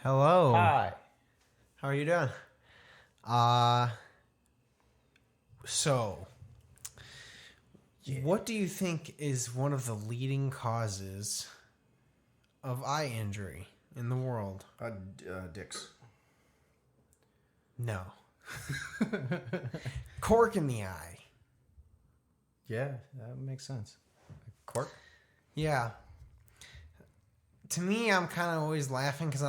Hello. Hi. How are you doing? Uh so what do you think is one of the leading causes of eye injury in the world? Dicks. No. Cork in the eye. Yeah, that makes sense. Cork? Yeah. To me, I'm kind of always laughing because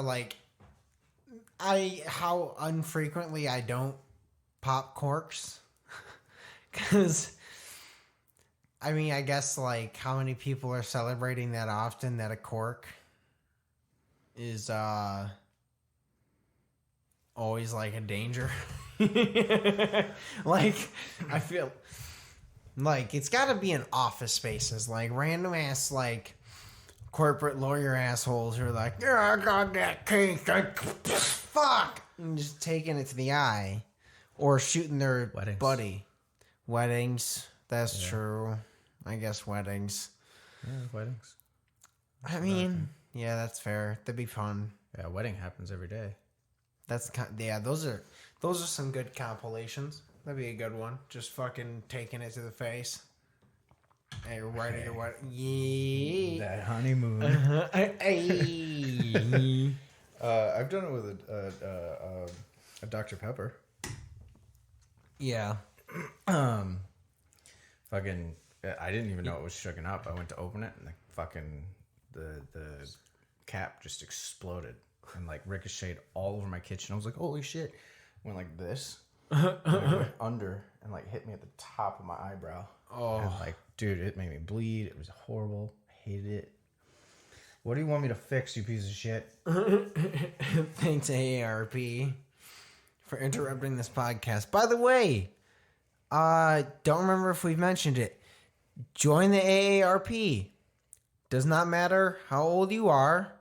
how unfrequently I don't pop corks. Because, I guess, how many people are celebrating that often that a cork is, always, a danger. I feel it's got to be in office spaces, random ass, corporate lawyer assholes who are like, yeah, I got that case, fuck, and just taking it to the eye, or shooting their Weddings. buddy. Weddings, that's true. I guess weddings. Yeah, weddings. Yeah, that's fair. That'd be fun. Yeah, a wedding happens every day. Those are some good compilations. That'd be a good one. Just fucking taking it to the face. Hey, writing your what? Yeah. That honeymoon. Hey. I've done it with a Dr. Pepper. Yeah. Fucking, I didn't even know it was shooken up. I went to open it and the cap just exploded and ricocheted all over my kitchen. I was like, holy shit. Went like this. And it went under and hit me at the top of my eyebrow. Oh. And dude, it made me bleed. It was horrible. I hated it. What do you want me to fix, you piece of shit? Thanks, AARP, for interrupting this podcast. By the way, don't remember if we've mentioned it. Join the AARP. Does not matter how old you are.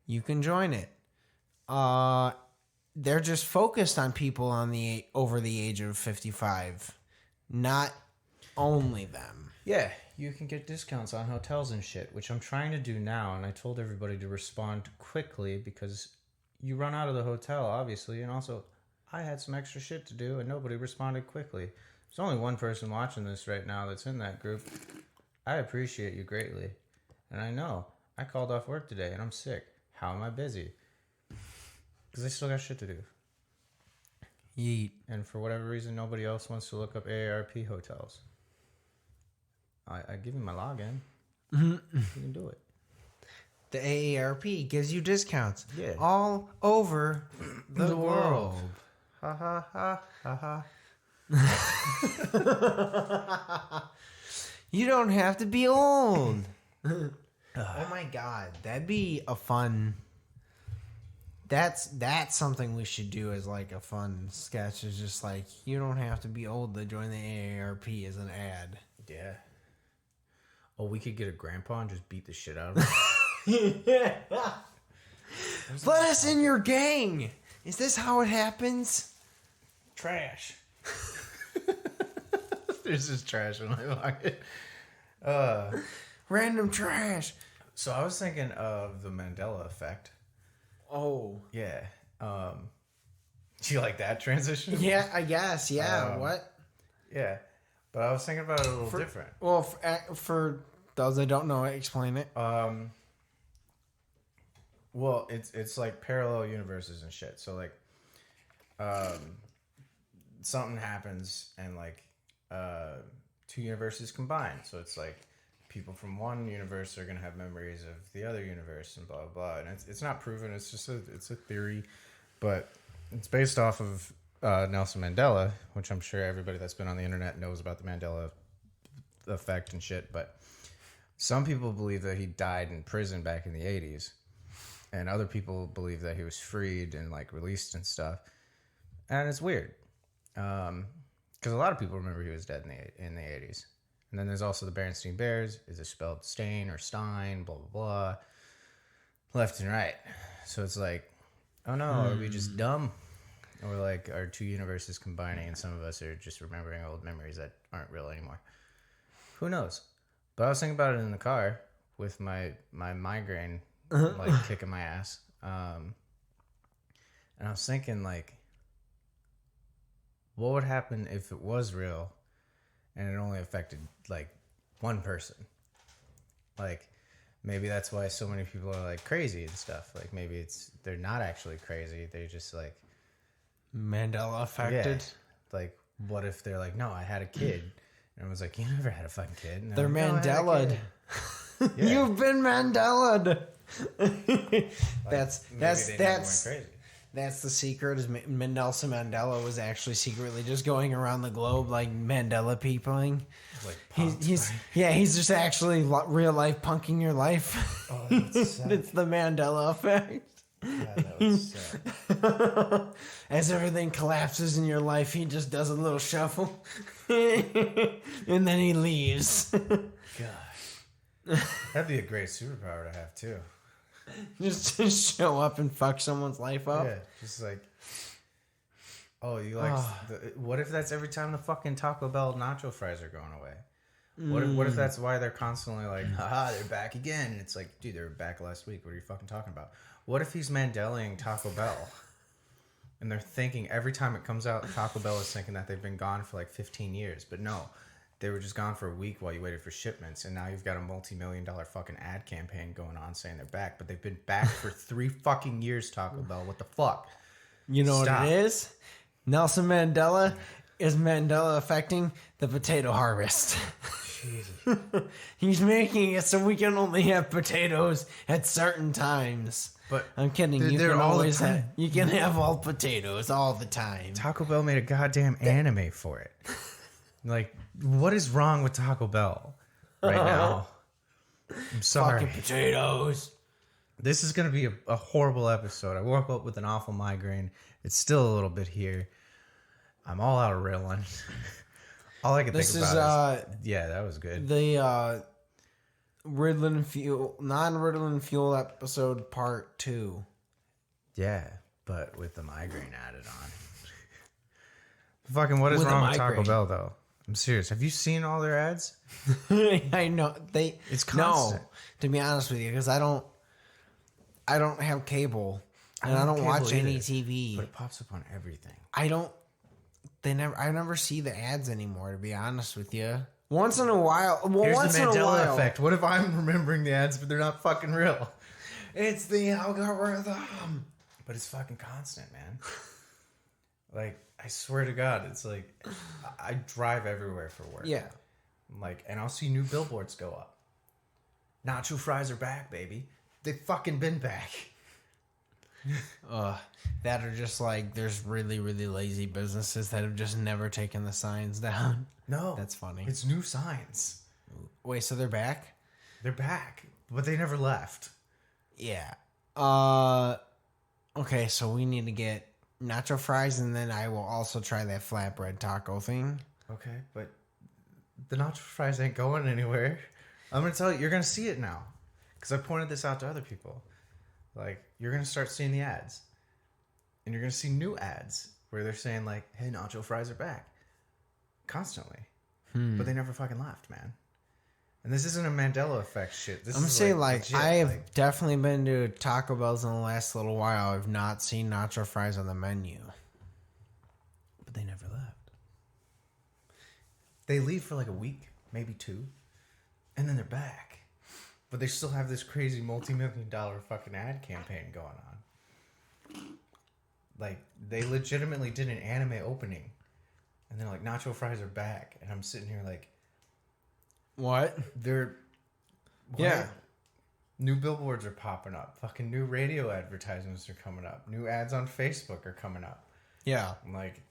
You can join it. They're just focused on people over the age of 55. Not only them. Yeah, you can get discounts on hotels and shit, which I'm trying to do now, and I told everybody to respond quickly because you run out of the hotel, obviously, and also I had some extra shit to do, and nobody responded quickly. There's only one person watching this right now that's in that group. I appreciate you greatly, and I know I called off work today, and I'm sick. How am I busy? Because I still got shit to do. Yeet. And for whatever reason, nobody else wants to look up AARP hotels. I give you my login. You can do it. The AARP gives you discounts. Yeah. All over the world. Ha ha ha ha ha. You don't have to be old. Oh my god, that'd be a fun. That's something we should do as a fun sketch. Is just you don't have to be old to join the AARP as an ad. Yeah. Oh, we could get a grandpa and just beat the shit out of him. Let us in your gang. Is this how it happens? Trash. There's just trash in my pocket. Random trash. So I was thinking of the Mandela effect. Oh. Yeah. Do you like that transition? Yeah, I guess. Yeah. What? Yeah. But I was thinking about it a little different. Well, for those that don't know it, explain it. Well, it's like parallel universes and shit. So something happens and two universes combine. So it's people from one universe are gonna have memories of the other universe and blah blah blah. And it's not proven. It's just it's a theory, but it's based off of Nelson Mandela, which I'm sure everybody that's been on the internet knows about the Mandela effect and shit. But some people believe that he died in prison back in the 80s, and other people believe that he was freed and released and stuff. And it's weird, because a lot of people remember he was dead in the 80s. And then there's also the Berenstain Bears. Is it spelled Stain or Stein? Blah blah blah, left and right. So it's oh no, are we just dumb? Or are two universes combining and some of us are just remembering old memories that aren't real anymore? Who knows? But I was thinking about it in the car with my migraine kicking my ass. And I was thinking, like, what would happen if it was real and it only affected, like, one person? Like, maybe that's why so many people are, like, crazy and stuff. Like, maybe they're not actually crazy. They just, like... Mandela affected? Yeah. Like, what if they're like, no, I had a kid. And everyone's like, you never had a fucking kid. And they're like, Mandela. No, yeah. You've been Mandela. Like, that's crazy. That's the secret. Is Nelson Mandela was actually secretly just going around the globe like Mandela peopling. Like he's just actually real life punking your life. Oh, that's sad. It's the Mandela effect. Yeah, that was sad. As everything collapses in your life, he just does a little shuffle, and then he leaves. God, that'd be a great superpower to have too. Just to show up and fuck someone's life up. Yeah, just like, oh, you like? What if that's every time the fucking Taco Bell nacho fries are going away? What if that's why they're constantly like, haha, they're back again? And it's like, dude, they were back last week. What are you fucking talking about? What if he's Mandelaing Taco Bell? And they're thinking every time it comes out, Taco Bell is thinking that they've been gone for like 15 years. But no, they were just gone for a week while you waited for shipments. And now you've got a multi-million-dollar fucking ad campaign going on saying they're back. But they've been back for 3 fucking years, Taco Bell. What the fuck? You know Stop. what it is? Nelson Mandela is Mandela affecting the potato harvest. Jesus. He's making it so we can only have potatoes at certain times. But I'm kidding. You they're can all the always time. have. You can have all potatoes all the time. Taco Bell made a goddamn anime for it. Like, what is wrong with Taco Bell right now? I'm sorry. Fucking potatoes. This is going to be a horrible episode. I woke up with an awful migraine. It's still a little bit here. I'm all out of Ritalin. All I can think about is... Yeah, that was good. The Ritalin fuel, non-Ritalin fuel episode part 2. Yeah, but with the migraine added on. Fucking what is With wrong a with Taco migraine. Bell, though? I'm serious. Have you seen all their ads? I know It's constant. No, to be honest with you, because I don't have cable and I have don't cable watch any either, TV. But it pops up on everything. I never see the ads anymore, to be honest with you. Once in a while. Well, Here's once the in a Mandela while. effect. What if I'm remembering the ads, but they're not fucking real? It's the algorithm. But it's fucking constant, man. Like, I swear to God, it's like, I drive everywhere for work. Yeah. Like, and I'll see new billboards go up. Nacho Fries are back, baby. They've fucking been back. That are just like, there's really, really lazy businesses that have just never taken the signs down. No. That's funny. It's new signs. Wait, so they're back? They're back, but they never left. Yeah. Okay, so we need to get nacho fries, and then I will also try that flatbread taco thing. Okay, but the Nacho Fries ain't going anywhere. I'm going to tell you, you're going to see it now. Because I pointed this out to other people. Like, you're going to start seeing the ads. And you're going to see new ads where they're saying, like, hey, Nacho Fries are back. Constantly. But they never fucking left, man. And this isn't a Mandela effect shit. This I'm is saying, legit, I have definitely been to Taco Bell's in the last little while. I've not seen nacho fries on the menu. But they never left. They leave for like a week, maybe 2. And then they're back. But they still have this crazy multi-million-dollar fucking ad campaign going on. Like, they legitimately did an anime opening. And they're like, Nacho Fries are back. And I'm sitting here like... What? They're... What? Yeah. New billboards are popping up. Fucking new radio advertisements are coming up. New ads on Facebook are coming up. Yeah. I'm like...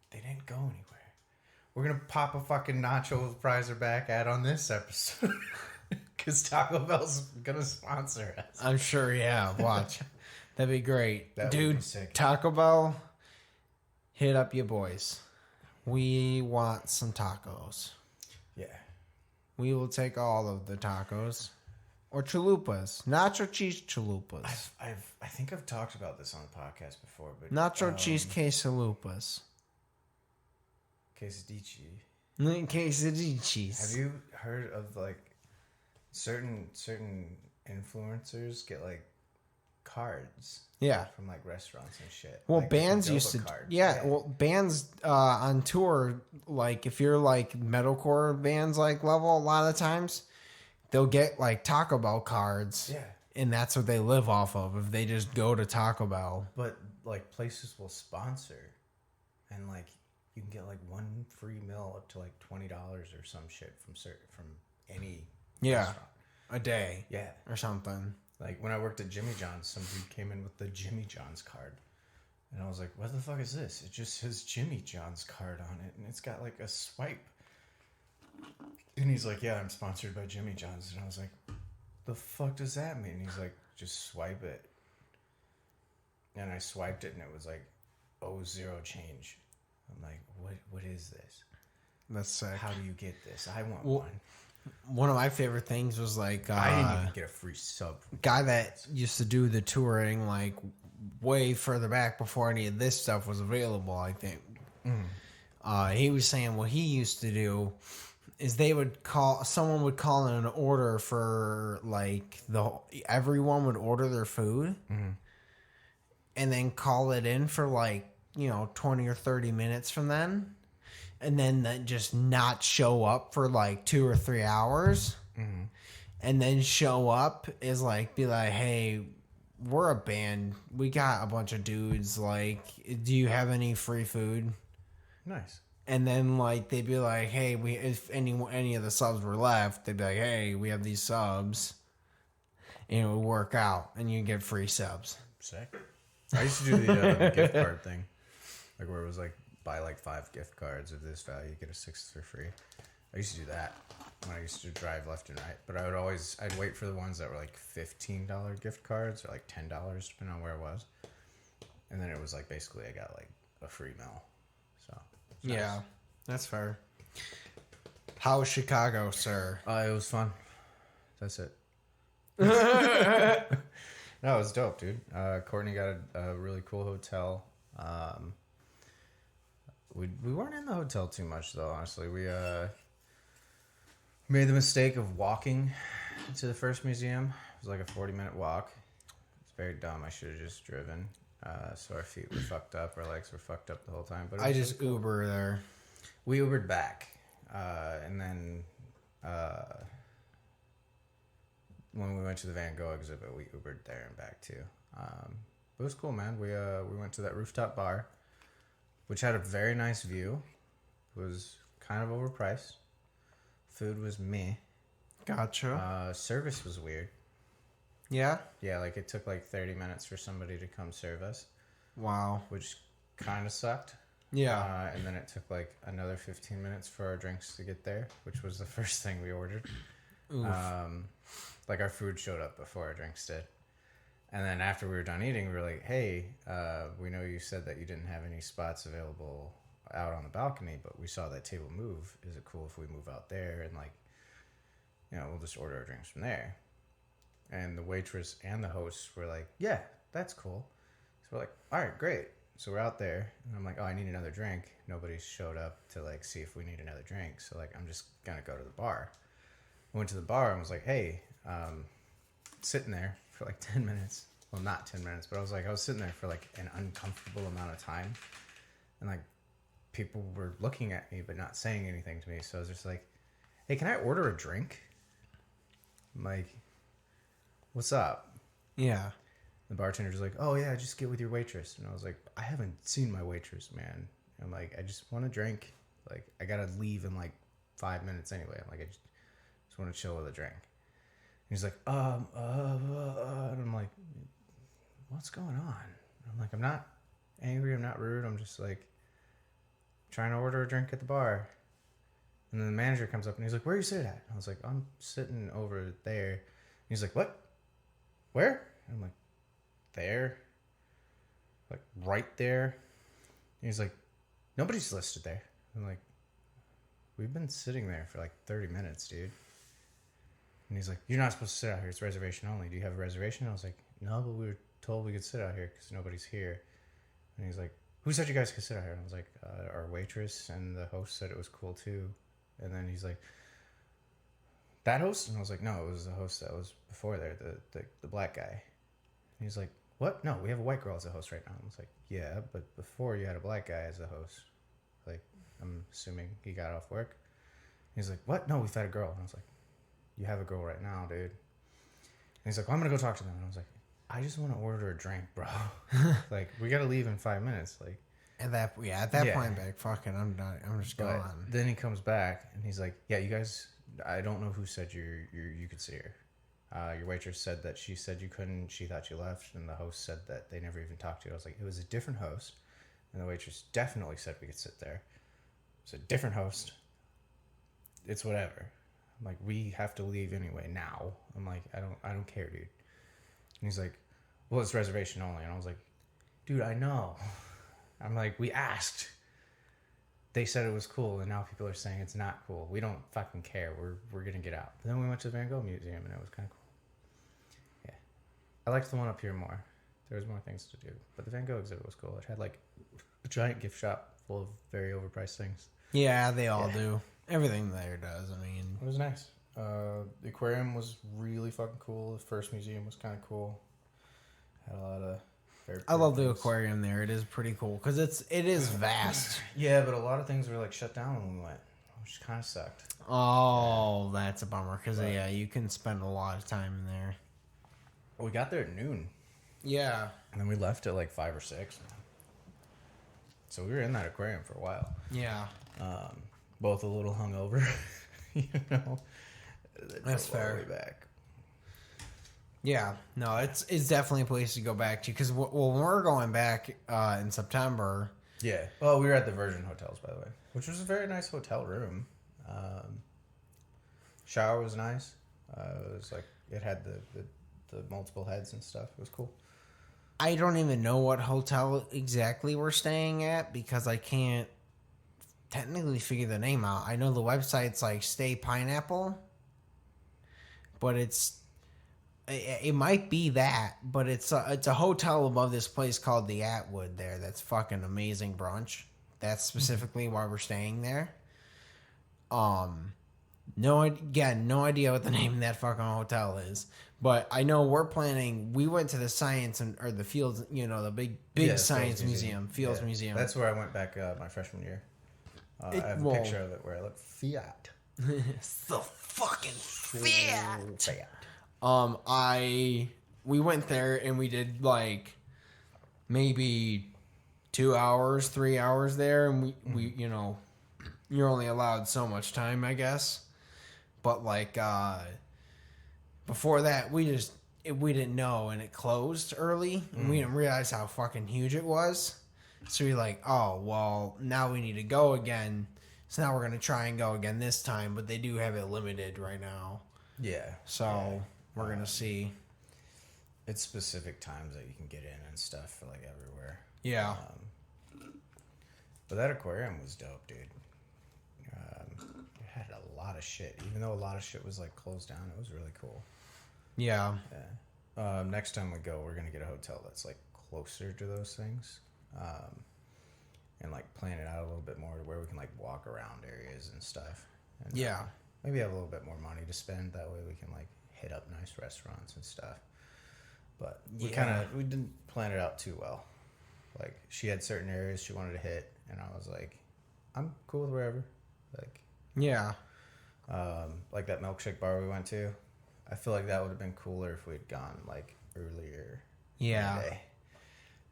They didn't go anywhere. We're going to pop a fucking Nacho Fries are back ad on this episode. Because Taco Bell's going to sponsor us. I'm sure, yeah. Watch. That'd be great. That would Dude, be sick. Taco Bell, hit up your boys. We want some tacos. Yeah. We will take all of the tacos. Or chalupas. Nacho cheese chalupas. I think I've talked about this on the podcast before, but Nacho cheese quesalupas. quesadici. Quesadillas. Have you heard of like certain influencers get like cards. Yeah. From like restaurants and shit. Well, like, bands used to, cards. well, bands on tour, like if you're like metalcore bands like level, a lot of the times they'll get like Taco Bell cards. Yeah. And that's what they live off of if they just go to Taco Bell. But like places will sponsor, and like you can get like one free meal up to like $20 or some shit from any restaurant a day. Yeah. Or something. Like when I worked at Jimmy John's, some dude came in with the Jimmy John's card. And I was like, what the fuck is this? It just says Jimmy John's card on it. And it's got like a swipe. And he's like, yeah, I'm sponsored by Jimmy John's. And I was like, the fuck does that mean? And he's like, just swipe it. And I swiped it and it was like, zero change. I'm like, what is this? That's sick. How do you get this? I want one. One of my favorite things was like I didn't even get a free sub. Guy that used to do the touring like way further back before any of this stuff was available, I think. He was saying what he used to do is someone would call in an order for like everyone would order their food and then call it in for like 20 or 30 minutes from then. And then that just not show up for like 2 or 3 hours. And then show up is like, be like, hey, we're a band. We got a bunch of dudes. Like, do you have any free food? Nice. And then like, they'd be like, hey, if any of the subs were left, they'd be like, hey, we have these subs. And it would work out and you get free subs. Sick. I used to do the gift card thing. Like where it was like, buy like 5 gift cards of this value, get a 6th for free. I used to do that when I used to drive left and right. But I'd wait for the ones that were like $15 gift cards or like $10, depending on where it was. And then it was like basically I got like a free meal. So yeah, nice. That's fair. How was Chicago, sir? It was fun. That's it. No, it was dope, dude. Courtney got a really cool hotel. We weren't in the hotel too much though, honestly. We made the mistake of walking to the first museum. It was like a 40-minute walk. It's very dumb. I should have just driven. So our feet were fucked up, our legs were fucked up the whole time. But I just Uber there. We Ubered back, and then when we went to the Van Gogh exhibit, we Ubered there and back too. It was cool, man. We went to that rooftop bar, which had a very nice view. It was kind of overpriced. Food was meh. Gotcha. Service was weird. Yeah? Yeah, like it took like 30 minutes for somebody to come serve us. Wow. Which kind of sucked. Yeah. And then it took like another 15 minutes for our drinks to get there, which was the first thing we ordered. Oof. Like our food showed up before our drinks did. And then after we were done eating, we were like, hey, we know you said that you didn't have any spots available out on the balcony, but we saw that table move. Is it cool if we move out there and like, we'll just order our drinks from there? And the waitress and the host were like, yeah, that's cool. So we're like, all right, great. So we're out there and I'm like, oh, I need another drink. Nobody showed up to like see if we need another drink. So like, I'm just going to go to the bar. I went to the bar and was like, hey, sitting there for like 10 minutes. Well, not 10 minutes, but I was sitting there for like an uncomfortable amount of time. And like people were looking at me, but not saying anything to me. So I was just like, hey, can I order a drink? I'm like, what's up? Yeah. The bartender's like, oh yeah, just get with your waitress. And I was like, I haven't seen my waitress, man. I'm like, I just want a drink. Like, I gotta leave in like 5 minutes anyway. I'm like, I just want to chill with a drink. And he's like, and I'm like, what's going on? I'm like, I'm not angry, I'm not rude, I'm just like trying to order a drink at the bar. And then the manager comes up and he's like, where are you sitting at? And I was like, I'm sitting over there. And he's like, what? Where? And I'm like, there. Like, right there. And he's like, nobody's listed there. I'm like, we've been sitting there for like 30 minutes, dude. And he's like, you're not supposed to sit out here. It's reservation only. Do you have a reservation? I was like, no, but we were told we could sit out here because nobody's here. And he's like, who said you guys could sit out here? And I was like, our waitress and the host said it was cool too. And then he's like, that host? And I was like, no, it was the host that was before there, the black guy. he's like, what? No, we have a white girl as a host right now. I was like, yeah, but before you had a black guy as a host. Like, I'm assuming he got off work. He's like, what? No, we've had a girl. And I was like, you have a girl right now, dude. And he's like, well, I'm going to go talk to them. And I was like, I just want to order a drink, bro. Like, we got to leave in 5 minutes. Like, at that point, back, fucking, I'm done. I'm just going. Then he comes back and he's like, yeah, you guys, I don't know who said you could see her. Your waitress said that she said you couldn't. She thought you left. And the host said that they never even talked to you. I was like, it was a different host. And the waitress definitely said we could sit there. It's a different host. It's whatever. I'm like, we have to leave anyway now. I'm like, I don't care, dude. And he's like, well, it's reservation only. And I was like, dude, I know. I'm like, we asked. They said it was cool, and now people are saying it's not cool. We don't fucking care. We're gonna get out. But then we went to the Van Gogh Museum, and it was kind of cool. Yeah, I liked the one up here more. There was more things to do, but the Van Gogh exhibit was cool. It had like a giant gift shop full of very overpriced things. Yeah, they all do. Everything there does. I mean, It was nice. The aquarium was really fucking cool. The first museum was kind of cool. Had a lot of very I love the things. aquarium there. It is pretty cool because it is vast. Yeah, but a lot of things were like shut down when we went, which kind of sucked. Oh, that's a bummer because yeah, you can spend a lot of time in there. We got there at noon, Yeah. and then we left at like 5 or 6. So we were in that aquarium for a while. Yeah. Both a little hungover, you know. That's fair. All the way back. Yeah, no, it's definitely a place to go back to because when we're going back in September. Yeah. Well, we were at the Virgin Hotels, by the way, which was a very nice hotel room. Shower was nice. It was like it had the multiple heads and stuff. It was cool. I don't even know what hotel exactly we're staying at because I can't technically figure the name out. I know the website's like Stay Pineapple, but it might be that, but it's a hotel above this place called the Atwood there. That's fucking amazing brunch. That's specifically why we're staying there. No idea what the name of that fucking hotel is, but I know we're planning. We went to the science or the fields, the big science museum, Fields Museum. That's where I went back my freshman year. I have a picture of it where I look Fiat. It's the fucking Fiat. Fiat. We went there and we did like maybe 2 hours, 3 hours there, and we you're only allowed so much time, I guess. But like before that, we didn't know, and it closed early, and we didn't realize how fucking huge it was. So we're like, oh well, now we need to go again. So now we're gonna try and go again this time, but they do have it limited right now. Yeah. So we're gonna see. It's specific times that you can get in and stuff for like everywhere. Yeah. But that aquarium was dope, dude. It had a lot of shit. Even though a lot of shit was like closed down, it was really cool. Yeah. Next time we go, we're gonna get a hotel that's like closer to those things, and like plan it out a little bit more to where we can like walk around areas and stuff. And, maybe have a little bit more money to spend. That way we can like hit up nice restaurants and stuff. But we didn't plan it out too well. Like she had certain areas she wanted to hit, and I was like, I'm cool with wherever. Like like that milkshake bar we went to. I feel like that would have been cooler if we'd gone like earlier. Yeah.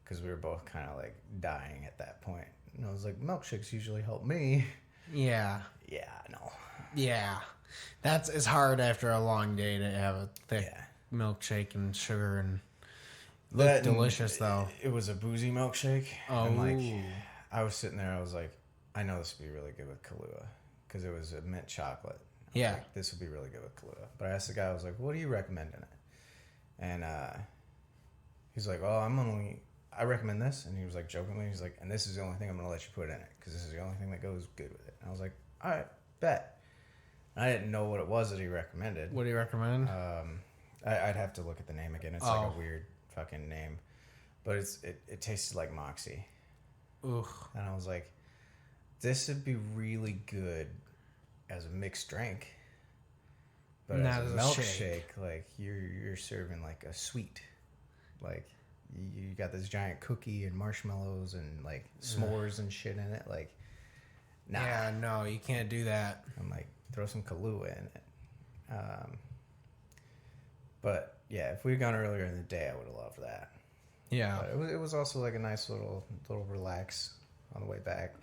Because we were both kind of like dying at that point. And I was like, milkshakes usually help me. Yeah. Yeah, I know. Yeah. It's hard after a long day to have a thick milkshake and sugar and look delicious though. It was a boozy milkshake. Oh. And like, I was sitting there, I was like, I know this would be really good with Kahlua. Because it was a mint chocolate. Yeah. Like, this would be really good with Kahlua. But I asked the guy, I was like, what do you recommend in it? And he's like, well, I recommend this. And he was like jokingly, he's like, and this is the only thing I'm going to let you put in it. Because this is the only thing that goes good with it. And I was like, all right, bet. And I didn't know what it was that he recommended. What do you recommend? I'd have to look at the name again. It's like a weird fucking name. But it tasted like Moxie. Ugh. And I was like, this would be really good as a mixed drink. But Not as a as a milkshake, like you're serving like a sweet. Like, you got this giant cookie and marshmallows and like s'mores and shit in it. Like, nah. Yeah, no, you can't do that. I'm like, throw some Kahlua in it. But yeah, if we'd gone earlier in the day, I would have loved that. Yeah. But it was also like a nice little relax on the way back.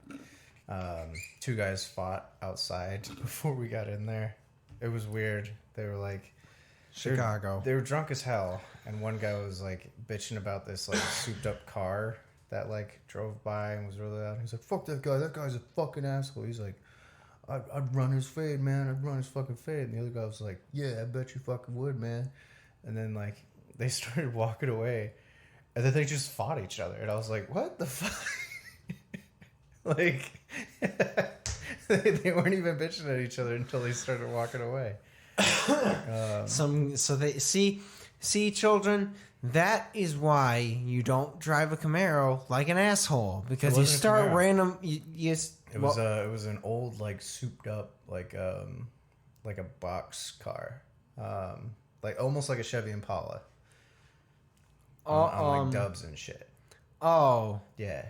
Two guys fought outside before we got in there. It was weird. They were like Chicago. They were drunk as hell, and one guy was like bitching about this like souped up car that like drove by and was really loud. He's like, "Fuck that guy! That guy's a fucking asshole." He's like, "I'd run his fade, man. I'd run his fucking fade." And the other guy was like, "Yeah, I bet you fucking would, man." And then like they started walking away, and then they just fought each other, and I was like, "What the fuck?" Like they weren't even bitching at each other until they started walking away. So they see children. That is why you don't drive a Camaro like an asshole, because you start random. It was an old like souped up like a box car, like almost like a Chevy Impala. On like dubs and shit. Oh yeah.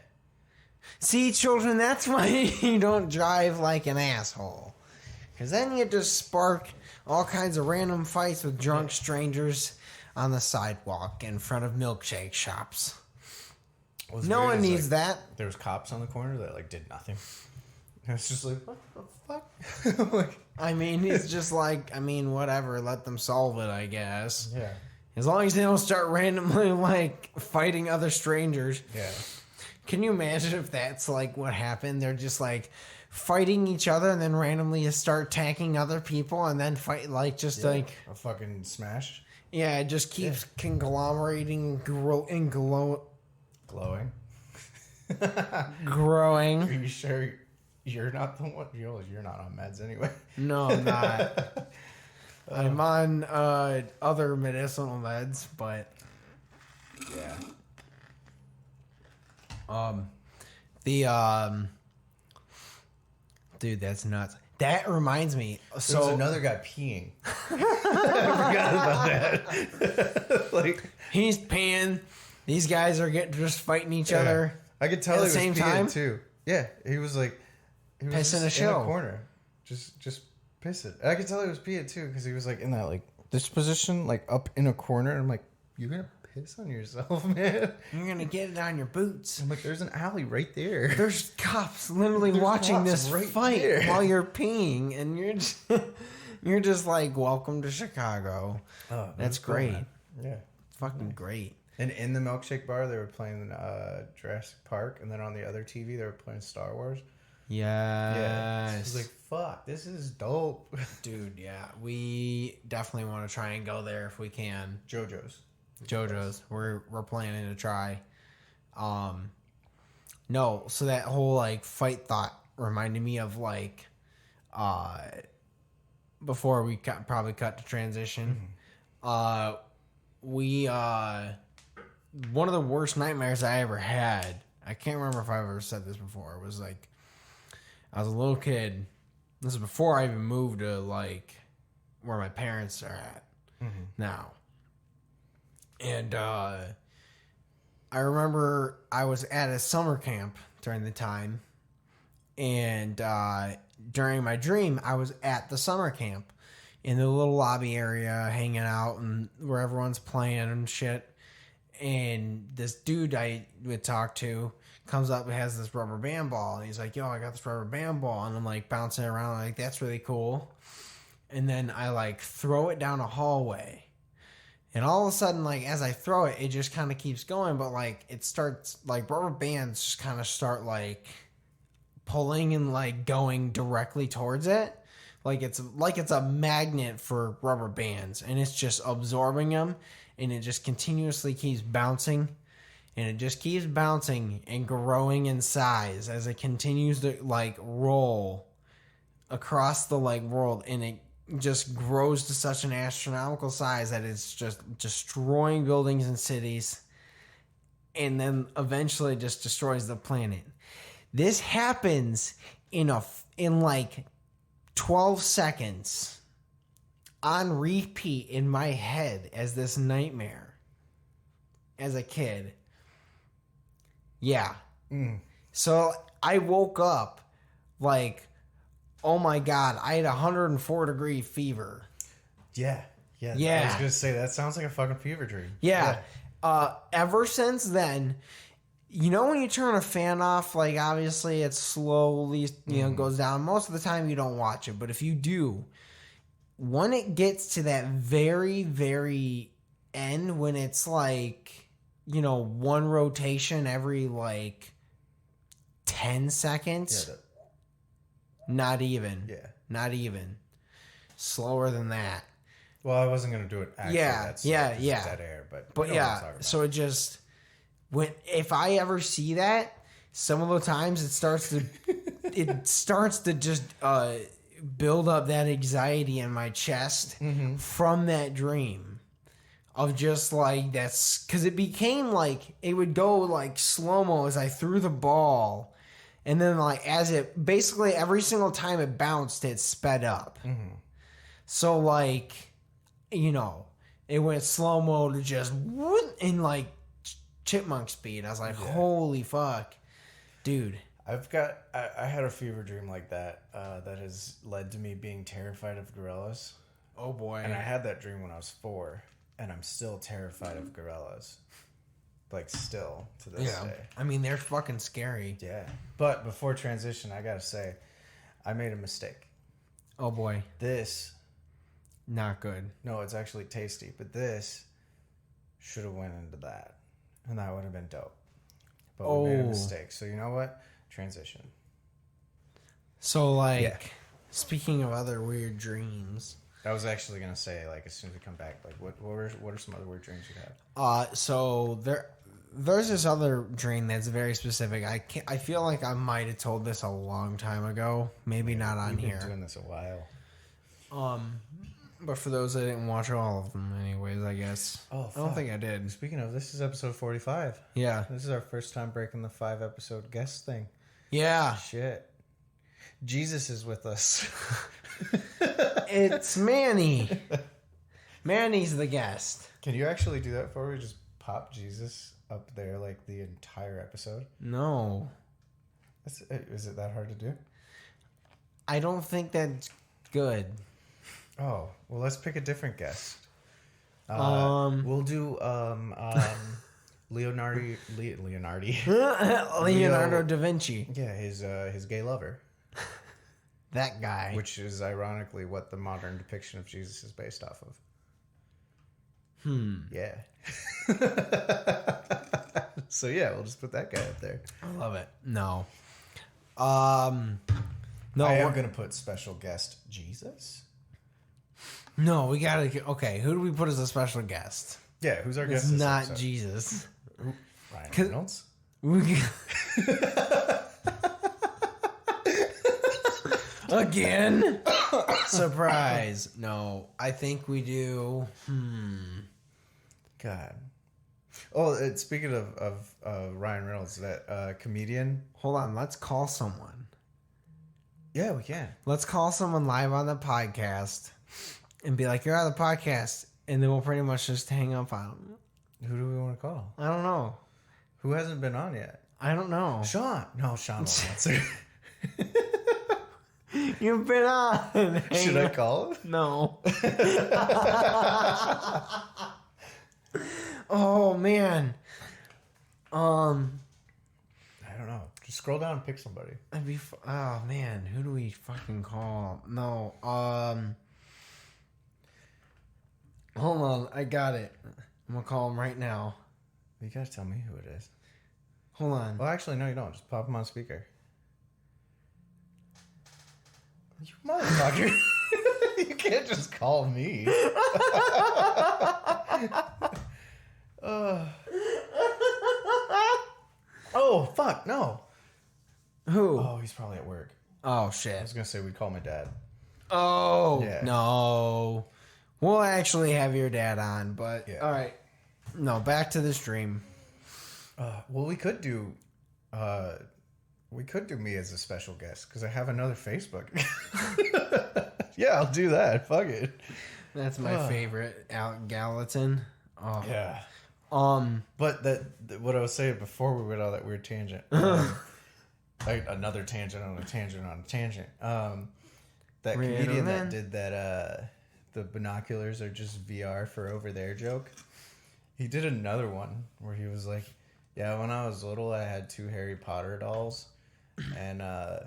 See, children, that's why you don't drive like an asshole. Because then you just spark all kinds of random fights with drunk strangers on the sidewalk in front of milkshake shops. No one needs that. There was cops on the corner that like did nothing. It's just like, what the fuck? Like, I mean, it's just like, whatever. Let them solve it, I guess. Yeah. As long as they don't start randomly like fighting other strangers. Yeah. Can you imagine if that's like what happened? They're just like fighting each other and then randomly start attacking other people and then fight like like a fucking smash. Yeah, it just keeps conglomerating and glowing. Growing. Are you sure you're not the one? You're not on meds anyway. No, I'm not. I'm on other medicinal meds, but yeah. Dude, that's nuts. That reminds me. So there's another guy peeing. I forgot about that. Like, he's peeing. These guys are just fighting each other. I could tell at he the was same peeing time too. Yeah, he was like, pissing a in show a corner, just pissing. I could tell he was peeing too because he was like in that like this position, like up in a corner. And I'm like, you're gonna piss on yourself, man. You're gonna get it on your boots. I'm like, there's an alley right there. There's cops literally watching this fight there while you're peeing, and you're just like, welcome to Chicago. Oh, that's great. Cool, yeah, it's fucking great. And in the milkshake bar, they were playing Jurassic Park, and then on the other TV, they were playing Star Wars. Yes. Yeah. I was like, fuck, this is dope. Dude, yeah. We definitely want to try and go there if we can. JoJo's. We're planning to try. No, so that whole like fight thought reminded me of like before we probably cut to transition. We one of the worst nightmares I ever had. I can't remember if I've ever said this before. It was like I was a little kid. This is before I even moved to like where my parents are at now. And I remember I was at a summer camp during the time. And during my dream, I was at the summer camp in the little lobby area hanging out and where everyone's playing and shit. And this dude I would talk to comes up and has this rubber band ball. And he's like, yo, I got this rubber band ball. And I'm like bouncing around. I'm like, that's really cool. And then I like throw it down a hallway. And all of a sudden, like, as I throw it, it just kind of keeps going. But, like, it starts, like, rubber bands just kind of start, like, pulling and, like, going directly towards it. Like it's a magnet for rubber bands. And it's just absorbing them. And it just continuously keeps bouncing. And it just keeps bouncing and growing in size as it continues to, like, roll across the, like, world. And it just grows to such an astronomical size that it's just destroying buildings and cities, and then eventually just destroys the planet. This happens in like 12 seconds on repeat in my head as this nightmare. as a kid. Yeah. So I woke up like, oh my God, I had 104-degree fever. Yeah. I was going to say, that sounds like a fucking fever dream. Yeah. Ever since then, you know when you turn a fan off, like obviously it slowly, goes down. Most of the time you don't watch it, but if you do, when it gets to that very, very end, when it's like, one rotation every like 10 seconds. Yeah, Not even. Yeah. Not even. Slower than that. Well, I wasn't going to do it actually. That's dead air, but yeah, so it just, if I ever see that, some of the times it starts to just build up that anxiety in my chest from that dream. Of just like, that's because it became like, it would go like slow-mo as I threw the ball, and then like as it basically every single time it bounced, it sped up. So like, it went slow-mo to just in like chipmunk speed. I was like, holy fuck, dude. I had a fever dream like that that has led to me being terrified of gorillas. Oh boy. And I had that dream when I was 4. And I'm still terrified of gorillas. Like, still, to this day. I mean, they're fucking scary. Yeah. But before transition, I gotta say, I made a mistake. Oh, boy. This... Not good. No, it's actually tasty. But this should have went into that. And that would have been dope. But we made a mistake. So, you know what? Transition. So, like, speaking of other weird dreams... I was actually gonna say, like, as soon as we come back, like, what are some other weird dreams you have? So there's this other dream that's very specific. I feel like I might have told this a long time ago, maybe not on here. We've been doing this a while. But for those that didn't watch all of them, anyways, I guess. Oh, fuck. I don't think I did. Speaking of, this is episode 45. Yeah. This is our first time breaking the 5-episode guest thing. Yeah. Shit. Jesus is with us. It's Manny. Manny's the guest. Can you actually do that for me? Just pop Jesus up there like the entire episode? No. Is it that hard to do? I don't think that's good. Oh, well, let's pick a different guest. We'll do Leonardo da Vinci. Yeah, his gay lover. That guy. Which is ironically what the modern depiction of Jesus is based off of. Yeah. So yeah, we'll just put that guy up there. I love it. No. No, I am gonna put special guest Jesus. No, we gotta. Okay, who do we put as a special guest? Yeah, who's our guest? It's not episode? Jesus. Ryan Reynolds. Again? Surprise. No, I think we do. God. Oh, speaking of Ryan Reynolds, that comedian. Hold on, let's call someone. Yeah, we can. Let's call someone live on the podcast and be like, you're on the podcast. And then we'll pretty much just hang up on them. Who do we want to call? I don't know. Who hasn't been on yet? I don't know. Sean. No, Sean won't answer. You've been on. Should I call him? No. Oh, man. I don't know. Just scroll down and pick somebody. Oh, man. Who do we fucking call? No. Hold on. I got it. I'm going to call him right now. You got to tell me who it is. Hold on. Well, actually, no, you don't. Just pop him on speaker. You motherfucker. You can't just call me. Oh, fuck, no. Who? Oh, he's probably at work. Oh, shit. I was going to say we'd call my dad. Oh, yeah. No. We'll actually have your dad on, but... Yeah. All right. No, back to this dream. Well, we could do me as a special guest, because I have another Facebook. Yeah, I'll do that. Fuck it. That's my favorite. Gallatin. Oh. Yeah. But what I was saying before we went on that weird tangent, like another tangent on a tangent on a tangent. That comedian that did that, the binoculars are just VR for over there joke. He did another one where he was like, "Yeah, when I was little, I had 2 Harry Potter dolls, and I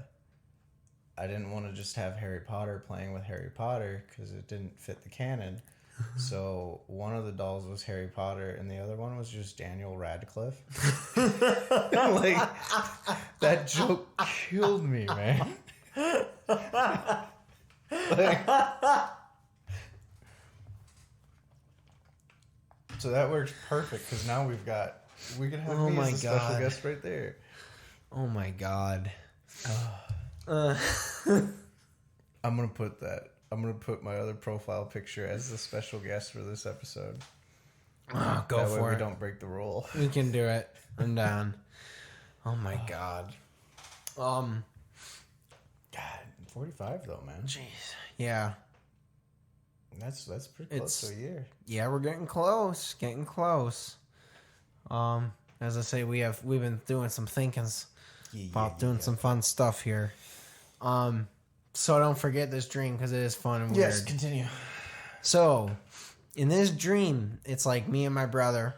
didn't want to just have Harry Potter playing with Harry Potter because it didn't fit the canon." So one of the dolls was Harry Potter, and the other one was just Daniel Radcliffe. Like that joke killed me, man. Like, so that works perfect because now we can have me as a special guest right there. Oh my god! I'm gonna put that. I'm going to put my other profile picture as the special guest for this episode. Go that for way it. We don't break the rule. We can do it. I'm down. Oh my god. God, 45 though, man. Jeez. Yeah. That's pretty close to a year. Yeah, we're getting close. Getting close. As I say, we've been doing some thinkings about doing some fun stuff here. So don't forget this dream because it is fun and weird. Yes, continue. So, in this dream, it's like me and my brother,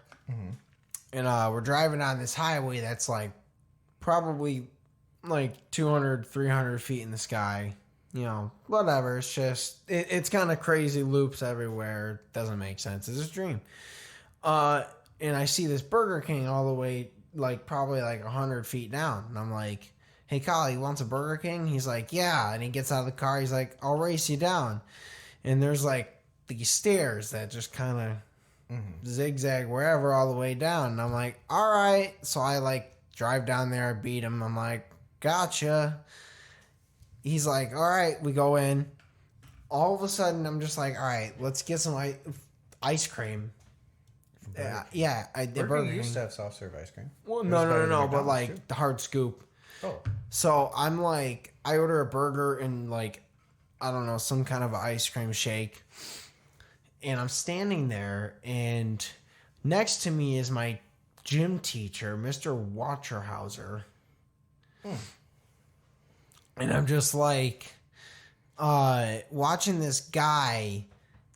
and we're driving on this highway that's like probably like 200, 300 feet in the sky. You know, whatever. It's just, it's kind of crazy loops everywhere. Doesn't make sense. It's a dream. And I see this Burger King all the way, like probably like 100 feet down. And I'm like, "Hey, Kyle, you want a Burger King?" He's like, "Yeah." And he gets out of the car. He's like, "I'll race you down." And there's like these stairs that just kind of zigzag wherever all the way down. And I'm like, "All right." So I like drive down there, beat him. I'm like, "Gotcha." He's like, "All right." We go in. All of a sudden, I'm just like, "All right, let's get some ice cream." Yeah, I did. Burger King used to have soft serve ice cream. Well, no, but like the hard scoop. Oh. So I'm like, I order a burger and like, I don't know, some kind of ice cream shake. And I'm standing there and next to me is my gym teacher, Mr. Waterhauser. And I'm just like, watching this guy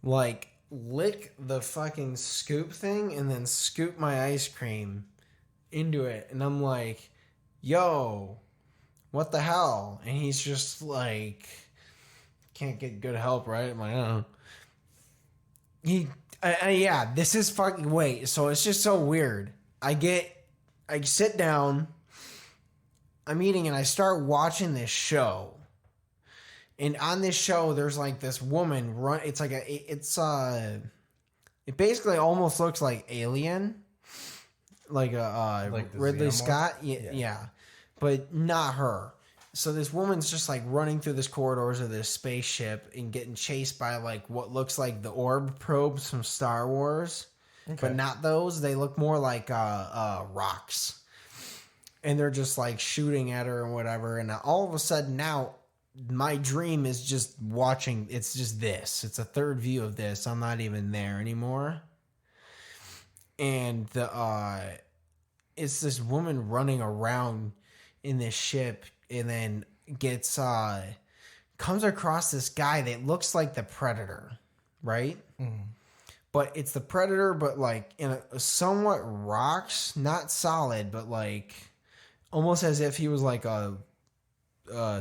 like lick the fucking scoop thing and then scoop my ice cream into it. And I'm like, "Yo, what the hell?" And he's just like, "Can't get good help, right?" I'm like, "Oh." Yeah, this is fucking, wait, so it's just so weird. I sit down, I'm eating, and I start watching this show. And on this show, there's like this woman it basically almost looks like Alien. Like Ridley Scott. Yeah. But not her. So this woman's just like running through this corridors of this spaceship and getting chased by like what looks like the orb probes from Star Wars. Okay. But not those. They look more like rocks. And they're just like shooting at her and whatever. And all of a sudden now my dream is just watching. It's just this. It's a third view of this. I'm not even there anymore. And it's this woman running around in this ship and then comes across this guy that looks like the Predator, right? But it's the Predator, but like in a somewhat rocks, not solid, but like almost as if he was like a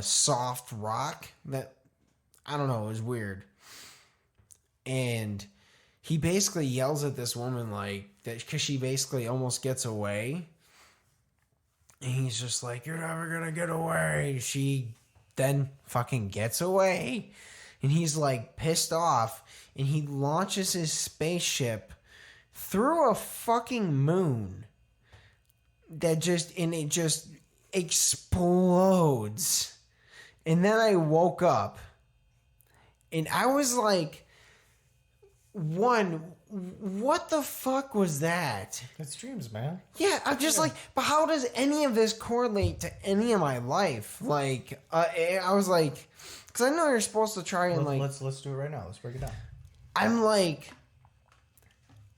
soft rock that, I don't know, it was weird. And he basically yells at this woman like that because she basically almost gets away. And he's just like, "You're never gonna get away." She then fucking gets away. And he's like pissed off. And he launches his spaceship through a fucking moon. It just explodes. And then I woke up. And I was like, what the fuck was that? It's dreams, man. Yeah, I'm just like, but how does any of this correlate to any of my life? Like, I was like, because I know you're supposed to try and like... Let's do it right now. Let's break it down. I'm like,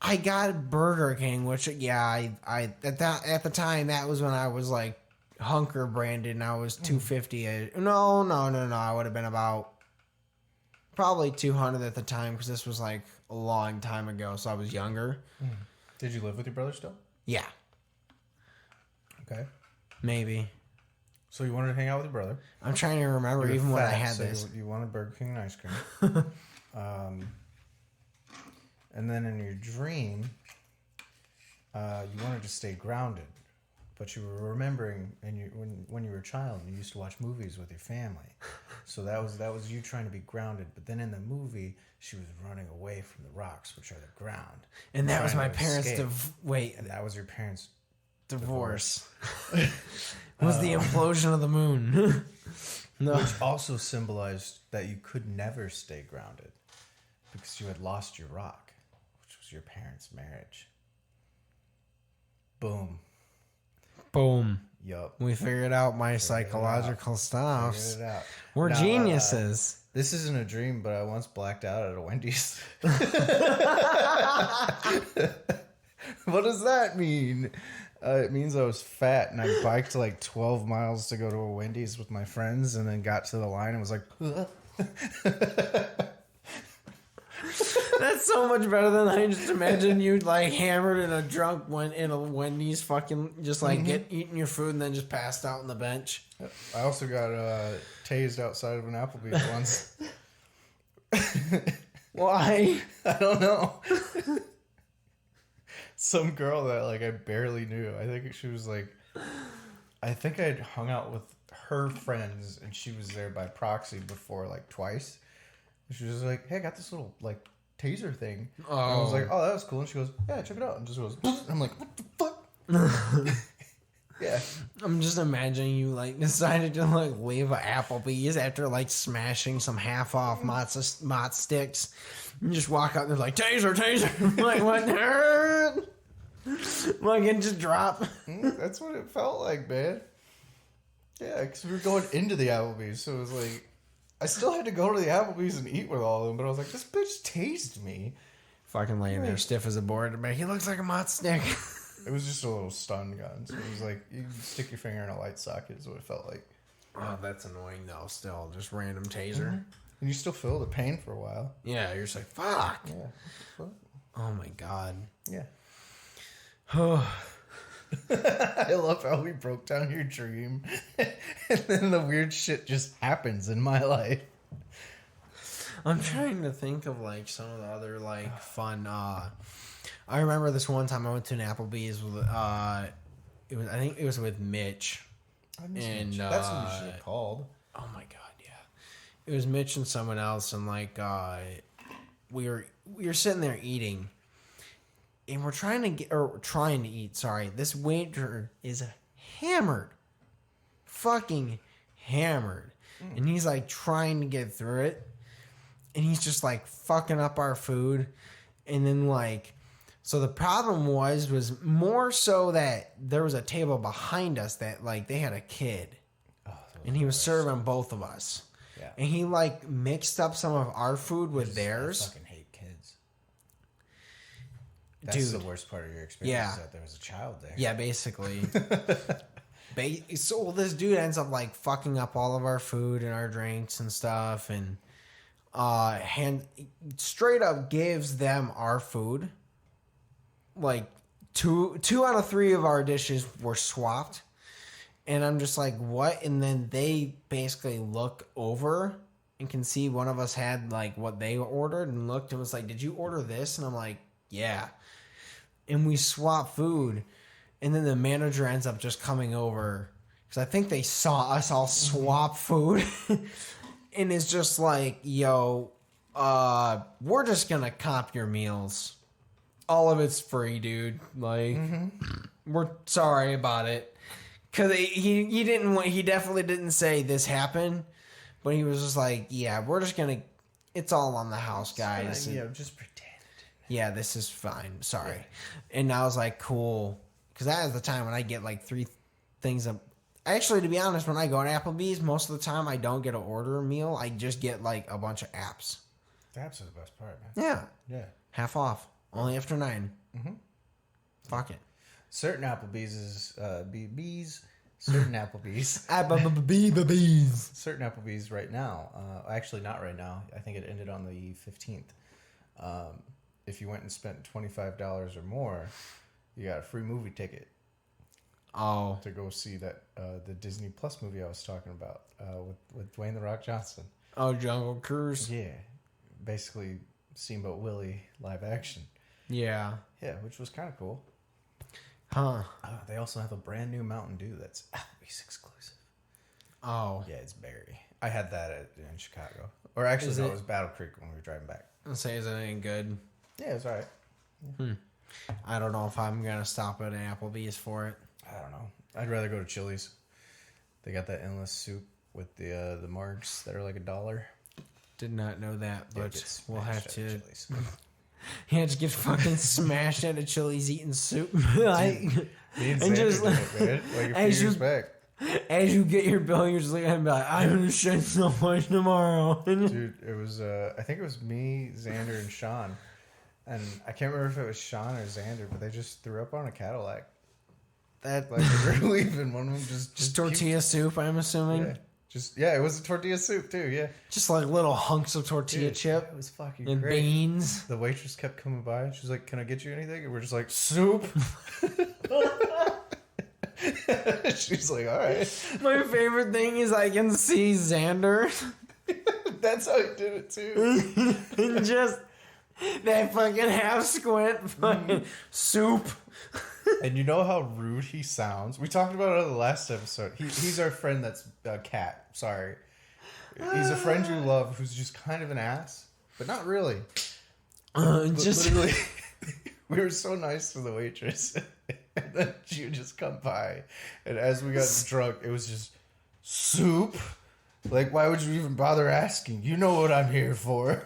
I got Burger King, which I at the time that was when I was like Hunker branded and I was 250. No, I would have been about probably 200 at the time because this was like a long time ago, so I was younger. Did you live with your brother still? Yeah. Okay. Maybe. So you wanted to hang out with your brother. I'm trying to remember even when I had so this. You wanted Burger King and ice cream. And then in your dream, you wanted to stay grounded. But you were remembering, and when you were a child, you used to watch movies with your family. So that was you trying to be grounded. But then in the movie, she was running away from the rocks, which are the ground. And that was my parents' And that was your parents' divorce. Was the implosion of the moon. No. Which also symbolized that you could never stay grounded because you had lost your rock, which was your parents' marriage. Boom. Boom. Yup. We figured out my psychological stuff. Figured it out. We're geniuses. This isn't a dream, but I once blacked out at a Wendy's. What does that mean? It means I was fat and I biked like 12 miles to go to a Wendy's with my friends and then got to the line and was like, That's so much better than I just imagine you like hammered and a drunk when in a Wendy's fucking just like eating your food and then just passed out on the bench. I also got tased outside of an Applebee's once. Why? I don't know. Some girl that like I barely knew. I think she was like, I think I'd hung out with her friends and she was there by proxy before like twice. And she was like, hey, I got this little like taser thing. And I was like, oh, that was cool. And she goes, yeah, check it out. And just goes, I'm like, what the fuck? Yeah. I'm just imagining you like decided to like leave a Applebee's after like smashing some half off mott sticks. You just walk out and they're like, taser. I'm like, what? Like, and just drop. That's what it felt like, man. Yeah, because we were going into the Applebee's, so it was like, I still had to go to the Applebee's and eat with all of them, but I was like, this bitch tased me. Fucking laying there stiff as a board. He looks like a mott stick. It was just a little stun gun, so it was like, you stick your finger in a light socket is what it felt like. Oh, that's annoying though, still. Just random taser. And you still feel the pain for a while. Yeah, you're just like, fuck. Yeah. Fuck. Oh my god. Yeah. Oh. I love how we broke down your dream and then the weird shit just happens in my life. I'm trying to think of like some of the other like fun I remember this one time I went to an Applebee's with I think it was with Mitch. And that's what you should have called. Oh my god, yeah. It was Mitch and someone else and like we were sitting there eating. And we're trying to eat, sorry. This waiter is hammered. Fucking hammered. And he's like trying to get through it. And he's just like fucking up our food. And then like, so the problem was more so that there was a table behind us that like they had a kid. And he was serving both of us. Yeah. And he like mixed up some of our food with theirs. I fucking hate kids. That's the worst part of your experience is that there was a child there. Yeah, basically. So this dude ends up like fucking up all of our food and our drinks and stuff, and straight up gives them our food. Like two out of 3 of our dishes were swapped, and I'm just like, what? And then they basically look over and can see one of us had like what they ordered, and looked and was like, "Did you order this?" And I'm like, "Yeah." And we swap food, and then the manager ends up just coming over because I think they saw us all swap food, and it's just like, "Yo, we're just gonna comp your meals. All of it's free, dude. Like, we're sorry about it." Because he definitely didn't say this happened, but he was just like, "Yeah, we're just gonna. It's all on the house, guys. Just pretend. Yeah, this is fine. Sorry." Yeah. And I was like, cool. Because that is the time when I get like 3 things. Actually, to be honest, when I go to Applebee's, most of the time I don't get an order meal. I just get like a bunch of apps. The apps are the best part, man. Yeah. Yeah. Half off. Only after 9. Mm-hmm. Fuck it. Certain Applebee's is certain Applebee's. Applebee's. Certain Applebee's right now. Actually, not right now. I think it ended on the 15th. If you went and spent $25 or more, you got a free movie ticket. Oh. To go see that the Disney Plus movie I was talking about with Dwayne The Rock Johnson. Oh, Jungle Cruise. Yeah, basically Steamboat Willie live action. Yeah. Yeah, which was kind of cool. Huh. They also have a brand new Mountain Dew that's Applebee's exclusive. Oh. Yeah, it's berry. I had that in Chicago. Or actually, no, it was Battle Creek when we were driving back. I'll say, is it any good? Yeah, it was all right. Yeah. I don't know if I'm going to stop at Applebee's for it. I don't know. I'd rather go to Chili's. They got that endless soup with the margs that are like $1. Did not know that, but we'll have to. Yeah, just get fucking smashed out of Chili's eating soup. Me and just like a few years back. As you get your bill, you're just like, I'm gonna shit so much tomorrow. Dude, it was I think it was me, Xander, and Sean, and I can't remember if it was Sean or Xander, but they just threw up on a Cadillac. That like we were leaving, one of them just tortilla soup, I'm assuming. Yeah, it was a tortilla soup too. Yeah, just like little hunks of tortilla chip. It was fucking and great. Beans. The waitress kept coming by. She's like, "Can I get you anything?" And we're just like, "Soup." She's like, "All right." My favorite thing is I can see Xander. That's how he did it too. And just that fucking half squint fucking soup. And you know how rude he sounds? We talked about it on the last episode. He's our friend that's Cat. Sorry. He's a friend you love who's just kind of an ass, but not really. Just literally, we were so nice to the waitress. And then she would just come by. And as we got drunk, it was just soup. Like, why would you even bother asking? You know what I'm here for.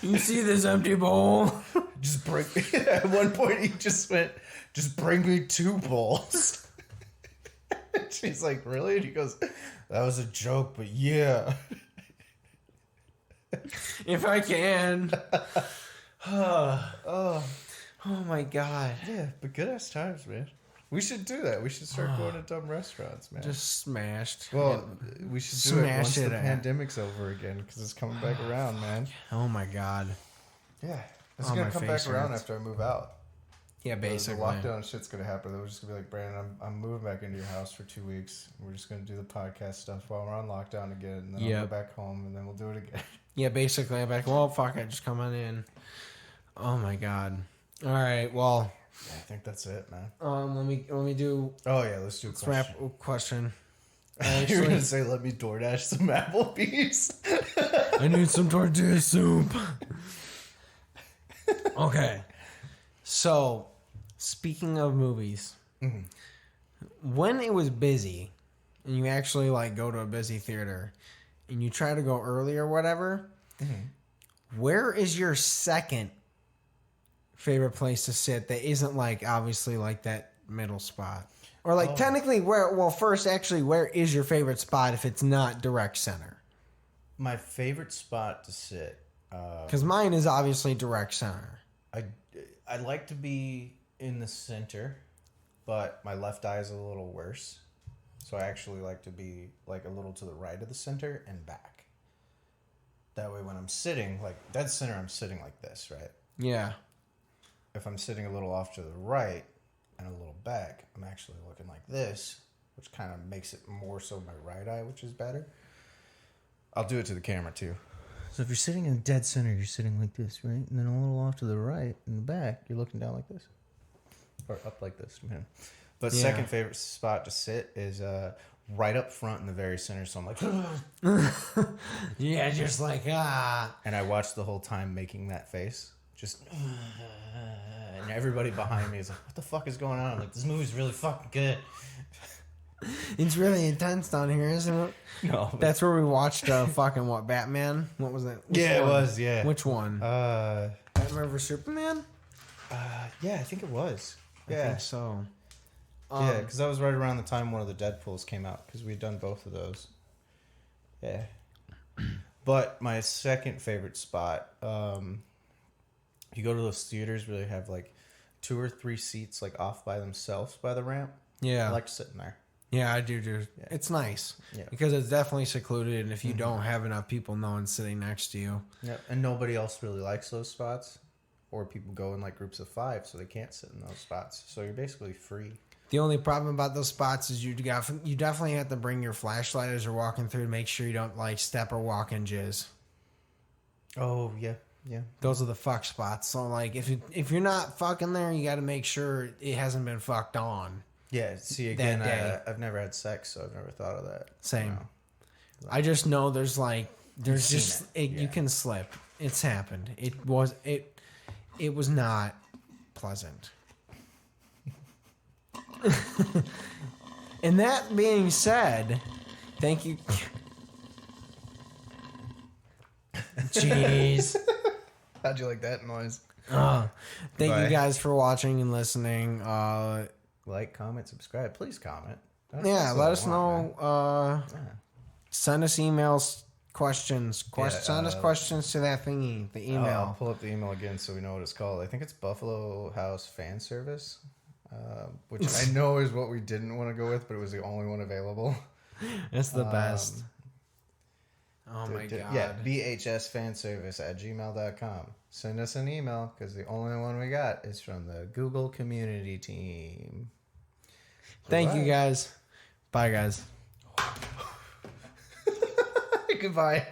You see this empty bowl? Just bring. At one point, he just went, "Just bring me 2 bowls." She's like, "Really?" And he goes, "That was a joke, but yeah." If I can. Oh my god. Yeah, but good ass times, man. We should do that. We should start going to dumb restaurants, man. Just smashed. Well, we should do it once the pandemic's over again, because it's coming back around, man. Oh my god. Yeah. It's going to come back around after I move out. Yeah, basically. The lockdown shit's going to happen. We're just going to be like, "Brandon, I'm moving back into your house for 2 weeks. We're just going to do the podcast stuff while we're on lockdown again. And then I'll go back home, and then we'll do it again." Yeah, basically. I'm like, well, fuck it. Just come on in. Oh my god. All right, well. Yeah, I think that's it, man. Let me do. Oh yeah, let's do a question. Wrap question. You were gonna say, "Let me DoorDash some Applebee's." I need some tortilla soup. Okay, so speaking of movies, when it was busy, and you actually like go to a busy theater, and you try to go early or whatever, where is your second favorite place to sit that isn't like obviously like that middle spot, or like technically first actually where is your favorite spot if it's not direct center? My favorite spot to sit, because mine is obviously direct center. I like to be in the center, but my left eye is a little worse, so I actually like to be like a little to the right of the center and back. That way when I'm sitting like dead center, I'm sitting like this, right? Yeah. If I'm sitting a little off to the right and a little back, I'm actually looking like this, which kind of makes it more so my right eye, which is better. I'll do it to the camera too. So if you're sitting in dead center, you're sitting like this, right? And then a little off to the right in the back, you're looking down like this. Or up like this, man. But second favorite spot to sit is right up front in the very center. So I'm like, yeah, just like, And I watch the whole time making that face. Just, and everybody behind me is like, "What the fuck is going on?" I'm like, "This movie's really fucking good." It's really intense down here, isn't it? No. That's where we watched fucking Batman? What was it? It was, yeah. Which one? Batman vs Superman? Yeah, I think it was. I think so. Yeah, because that was right around the time one of the Deadpools came out, because we'd done both of those. Yeah. But my second favorite spot, You go to those theaters where they have like 2 or 3 seats like off by themselves by the ramp. Yeah. I like sitting there. Yeah, I do. Yeah. It's nice. Yeah. Because it's definitely secluded, and if you don't have enough people, no one's sitting next to you. Yep. And nobody else really likes those spots. Or people go in like groups of 5, so they can't sit in those spots. So you're basically free. The only problem about those spots is you definitely have to bring your flashlight as you're walking through to make sure you don't like step or walk in jizz. Oh yeah, yeah. Those are the fuck spots. So like if you're not fucking there, you got to make sure it hasn't been fucked on. Yeah. See again, I've never had sex, so I've never thought of that. Same. You know? I just know there's just you Yeah. can slip. It's happened. It was not pleasant. And that being said, thank you. Jeez. How'd you like that noise? Thank you guys for watching and listening. Like, comment, subscribe. Please comment. Yeah, let us know. Send us emails, questions. Send us questions to that thingy, the email. I'll pull up the email again so we know what it's called. I think it's Buffalo House Fan Service, which I know is what we didn't want to go with, but it was the only one available. It's the best. Oh my God. Yeah, bhsfanservice@gmail.com. Send us an email because the only one we got is from the Google community team. Thank you guys. Bye, guys. Goodbye.